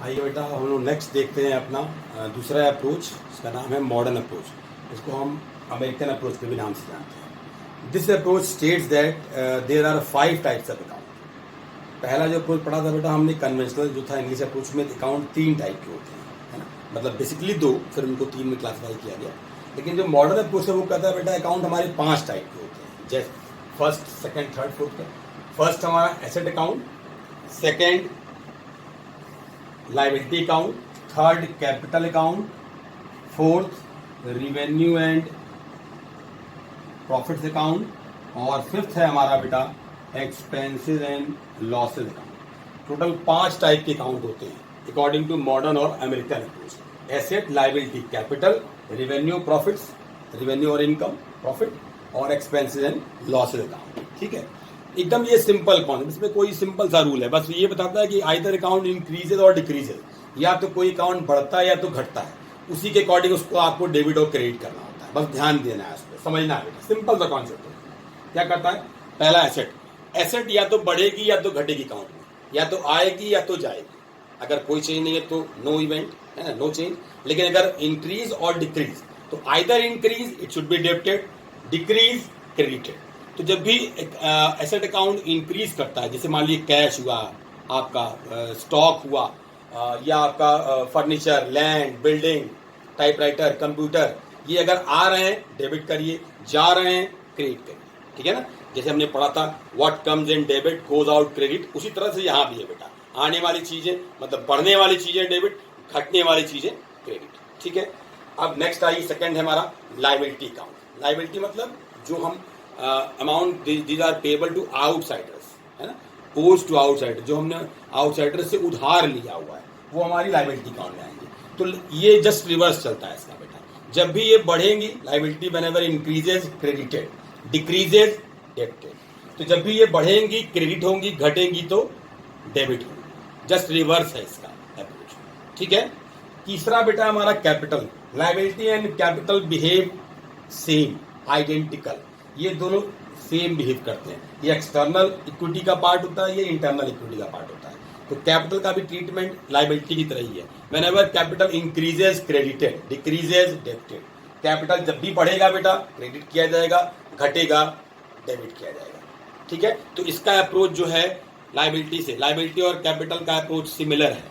आइए बेटा हम लोग नेक्स्ट देखते हैं अपना दूसरा अप्रोच। इसका नाम है मॉडर्न अप्रोच। इसको हम अमेरिकन अप्रोच के भी नाम से जानते हैं। This approach states that there are 5 types of account. पहला जो अप्रोच पढ़ा था बेटा हमने कन्वेंशनल जो था इंग्लिश अप्रोच में, अकाउंट 3 टाइप के होते हैं, है ना। मतलब बेसिकली 2, फिर उनको 3 में क्लासीफाई किया गया। लेकिन जो मॉडर्न अप्रोच है वो कहता है बेटा अकाउंट हमारे 5 टाइप के होते हैं, जैसे first, second, third, fourth. First हमारा asset account, second liability account, third capital account, fourth revenue and profits account, और फिफ्थ है हमारा बेटा expenses and losses account. Total 5 type के अकाउंट होते हैं अकॉर्डिंग टू मॉडर्न और American approach. Asset, liability, capital, revenue, profits, revenue और income, profit, और एक्सपेंसेस एंड लॉसेज अकाउंट। ठीक है, एकदम ये सिंपल कॉन्सेप्ट, इसमें कोई सिंपल सा रूल है, बस ये बताता है कि आइदर अकाउंट इंक्रीजेज और डिक्रीजेज, या तो कोई अकाउंट बढ़ता है या तो घटता है, उसी के अकॉर्डिंग उसको आपको डेबिट और क्रेडिट करना होता है। बस ध्यान देना है, उसको समझना है बेटा, सिंपल सा कॉन्सेप्ट है। क्या करता है, पहला एसेट। एसेट या तो बढ़ेगी या तो घटेगी अकाउंट में, या तो आएगी या तो जाएगी। अगर कोई चेंज नहीं है तो नो इवेंट, है ना, नो चेंज। लेकिन अगर इंक्रीज और डिक्रीज, तो either increase it should be debited, decrease credited. तो जब भी एसेट अकाउंट इंक्रीज करता है, जैसे मान लीजिए कैश हुआ, आपका स्टॉक हुआ, या आपका furniture, land, building, typewriter, computer, ये अगर आ रहे हैं डेबिट करिए, जा रहे हैं क्रेडिट करिए। ठीक है ना, जैसे हमने पढ़ा था what comes in debit goes out credit, उसी तरह से यहाँ भी है बेटा। आने वाली चीजें मतलब बढ़ने वाली चीजें डेबिट, घटने वाली चीजें क्रेडिट। ठीक है, अब नेक्स्ट आई सेकंड है हमारा लाइबिलिटी अकाउंट। लाइबिलिटी मतलब जो हम amount these are payable to outsiders, है ना, पोज टू आउटसाइडर, जो हमने आउटसाइडर से उधार लिया हुआ है, वो हमारी लाइबिलिटी अकाउंट में आएंगे। तो ये जस्ट रिवर्स चलता है इसका बेटा। जब भी ये बढ़ेंगी liability whenever increases credited, decreases debited. तो जब भी ये बढ़ेंगी क्रेडिट होंगी, घटेंगी तो डेबिट होंगी। जस्ट रिवर्स है इसका अप्रोच। ठीक है, तीसरा बेटा हमारा capital. Liability and capital behave same, identical, ये दोनों सेम बिहेव करते हैं। ये एक्सटर्नल इक्विटी का पार्ट होता है, ये इंटरनल इक्विटी का पार्ट होता है। तो कैपिटल का भी ट्रीटमेंट लाइबिलिटी की तरह ही है। Whenever capital increases credited, decreases debited. Capital जब भी बढ़ेगा बेटा क्रेडिट किया जाएगा, घटेगा डेबिट किया जाएगा। ठीक है, तो इसका अप्रोच जो है लाइबिलिटी से, लाइबिलिटी और कैपिटल का अप्रोच सिमिलर है,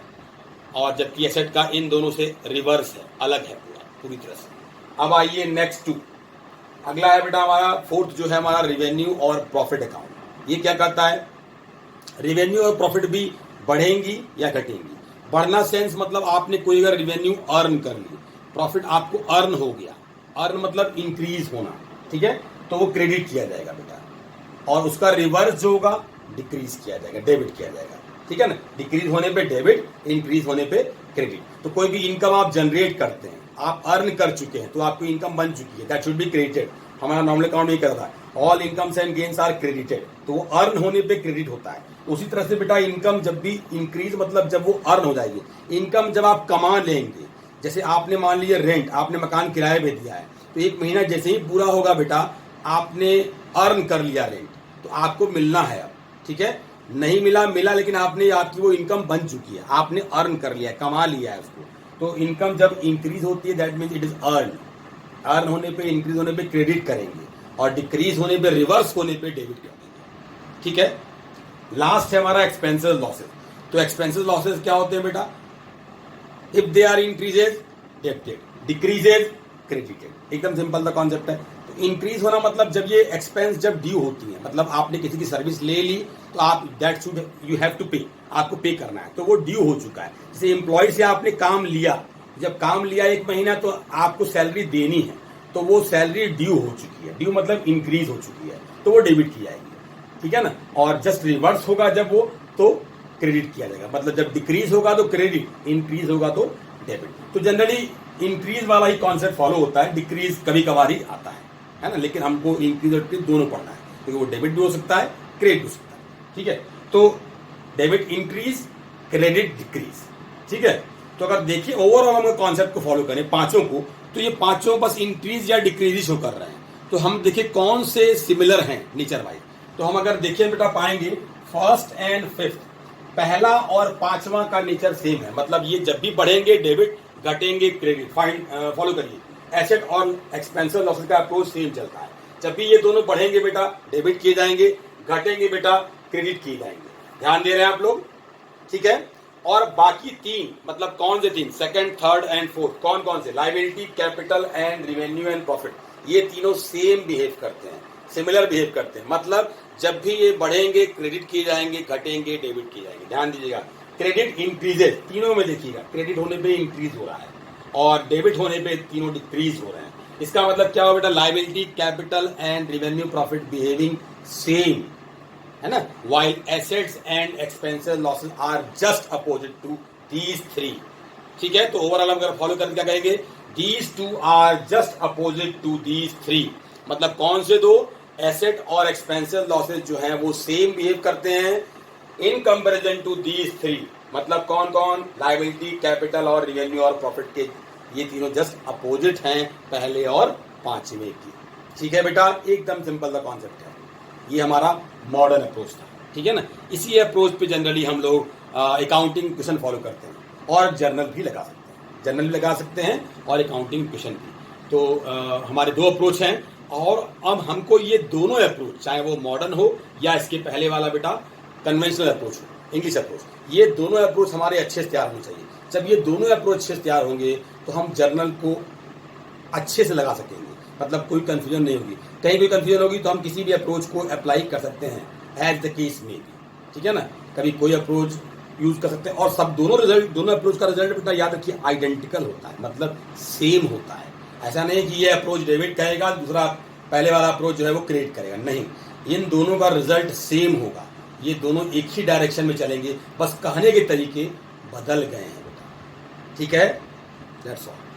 और जबकि एसेट का इन दोनों से रिवर्स है, अलग है पूरी तरह से। अब आइए नेक्स्ट टू, अगला है बेटा हमारा फोर्थ जो है हमारा रिवेन्यू और प्रॉफिट अकाउंट। ये क्या करता है, रिवेन्यू और प्रॉफिट भी बढ़ेंगी या घटेंगी। बढ़ना सेंस मतलब आपने कोई अगर रिवेन्यू अर्न कर ली, प्रॉफिट आपको अर्न हो गया, अर्न मतलब इंक्रीज होना, ठीक है, तो वो क्रेडिट किया जाएगा बेटा, और उसका रिवर्स जो होगा डिक्रीज किया जाएगा, डेबिट किया जाएगा। ठीक है ना, डिक्रीज होने पे डेबिट, इंक्रीज होने पे क्रेडिट। तो कोई भी इनकम आप जनरेट करते हैं, आप अर्न कर चुके हैं, तो आपकी इनकम बन चुकी है, दैट शुड बी क्रेडिटेड। हमारा नॉर्मल अकाउंट नहीं करता है, all incomes and gains are credited, तो वो अर्न होने पे क्रेडिट होता है। उसी तरह से बेटा इनकम जब भी इंक्रीज मतलब जब वो अर्न हो जाएगी। इनकम जब आप कमा लेंगे, जैसे आपने मान लीजिए रेंट, आपने मकान किराए पे दिया है, तो 1 महीना जैसे ही पूरा होगा बेटा, आपने अर्न कर लिया रेंट, तो आपको मिलना है अब। ठीक है, नहीं मिला लेकिन आपने, आपकी वो इनकम बन चुकी है, आपने अर्न कर लिया है, कमा लिया है उसको। तो इनकम जब इंक्रीज होती है that means it is earn. Earn होने पे, इंक्रीज होने पे क्रेडिट करेंगे, और डिक्रीज होने पे, रिवर्स होने पे डेबिट करेंगे। ठीक है, लास्ट है हमारा एक्सपेंसेस लॉसेज। तो एक्सपेंसेस लॉसेज क्या होते हैं बेटा, if they are increases debited, decreases credited. एकदम सिंपल सा कॉन्सेप्ट है। तो इंक्रीज होना मतलब जब ये एक्सपेंस जब ड्यू होती है, मतलब आपने किसी की सर्विस ले ली, तो आप that should you have to pay, आपको पे करना है, तो वो ड्यू हो चुका है। जैसे एम्प्लॉय से आपने काम लिया, जब काम लिया 1 महीना, तो आपको सैलरी देनी है, तो वो सैलरी ड्यू हो चुकी है, ड्यू मतलब इंक्रीज हो चुकी है, तो वो डेबिट की जाएगी। ठीक है ना, और जस्ट रिवर्स होगा जब वो, तो क्रेडिट किया जाएगा। मतलब जब डिक्रीज होगा तो क्रेडिट, इंक्रीज होगा तो डेबिट। तो जनरली इंक्रीज वाला ही कॉन्सेप्ट फॉलो होता है, डिक्रीज कभी कभार ही आता है ना, लेकिन हमको इंक्रीज और डिक्रीज दोनों पढ़ना है, क्योंकि वो डेबिट भी हो सकता है, क्रेडिट भी हो सकता है। ठीक है, तो डेबिट इंक्रीज, क्रेडिट डिक्रीज। ठीक है, तो अगर देखिए ओवरऑल हम कॉन्सेप्ट को फॉलो करें पांचों को, तो ये पांचों बस इंक्रीज या डिक्रीज शो कर रहे हैं। तो हम देखिए कौन से सिमिलर हैं नेचर वाइज। तो हम अगर देखें बेटा पाएंगे फर्स्ट एंड फिफ्थ, पहला और पांचवा का नेचर सेम है, मतलब ये जब भी बढ़ेंगे डेबिट, घटेंगे क्रेडिट। फाइंड फॉलो करिए, एसेट और एक्सपेंसिव लॉसेस का अप्रोच सेम चलता है। जब भी ये दोनों बढ़ेंगे बेटा डेबिट किए जाएंगे, घटेंगे बेटा क्रेडिट किए जाएंगे। ध्यान दे रहे हैं आप लोग, ठीक है। और बाकी तीन, मतलब कौन से तीन, सेकंड, थर्ड एंड फोर्थ, कौन कौन से, liability, capital and revenue and profit, ये तीनों सेम बिहेव करते हैं, सिमिलर बिहेव करते हैं। मतलब जब भी ये बढ़ेंगे क्रेडिट किए जाएंगे, घटेंगे डेबिट किए जाएंगे। ध्यान दीजिएगा, क्रेडिट इंक्रीजेज, तीनों में देखिएगा क्रेडिट होने पे इंक्रीज हो रहा है और डेबिट होने पे तीनों डिक्रीज हो रहे हैं। इसका मतलब क्या हो बेटा, liability, capital and revenue profit behaving same, है ना। While assets and expenses losses are just opposite to these three, ठीक है। तो ओवरऑल हम अगर फॉलो करके क्या कहेंगे, these two are just opposite to these three, मतलब कौन से दो, एसेट और एक्सपेंसिव लॉसेस जो है वो सेम बिहेव करते हैं in comparison to these three, मतलब कौन कौन, लायबिलिटी, कैपिटल और रेवेन्यू और प्रॉफिट के ये तीनों जस्ट अपोजिट हैं पहले और पांचवें की, ठीक है बेटा। एकदम सिंपल सा कॉन्सेप्ट है, ये हमारा मॉडर्न अप्रोच था, ठीक है ना। इसी अप्रोच पे जनरली हम लोग अकाउंटिंग क्वेश्चन फॉलो करते हैं और जर्नल भी लगा सकते हैं, जर्नल भी लगा सकते हैं और अकाउंटिंग क्वेश्चन भी। तो हमारे दो अप्रोच हैं और अब हमको ये दोनों अप्रोच, चाहे वो मॉडर्न हो या इसके पहले वाला बेटा कन्वेंशनल अप्रोच हो, इंग्लिश अप्रोच, ये दोनों अप्रोच हमारे अच्छे से तैयार होने चाहिए। जब ये दोनों अप्रोच अच्छे से तैयार होंगे तो हम जर्नल को अच्छे से लगा सकेंगे, मतलब कोई कंफ्यूजन नहीं होगी। कहीं कोई कंफ्यूजन होगी तो हम किसी भी अप्रोच को अप्लाई कर सकते हैं एज द केस में भी, ठीक है ना। कभी कोई अप्रोच यूज कर सकते हैं और सब दोनों अप्रोच का रिजल्ट बेटा याद रखिए आइडेंटिकल होता है, मतलब सेम होता है। ऐसा नहीं कि ये अप्रोच डेबिट कहेगा, दूसरा पहले वाला अप्रोच जो है वो क्रेडिट करेगा, नहीं, इन दोनों का रिजल्ट सेम होगा। ये दोनों एक ही डायरेक्शन में चलेंगे, बस कहने के तरीके बदल गए हैं बेटा, ठीक है। That's all.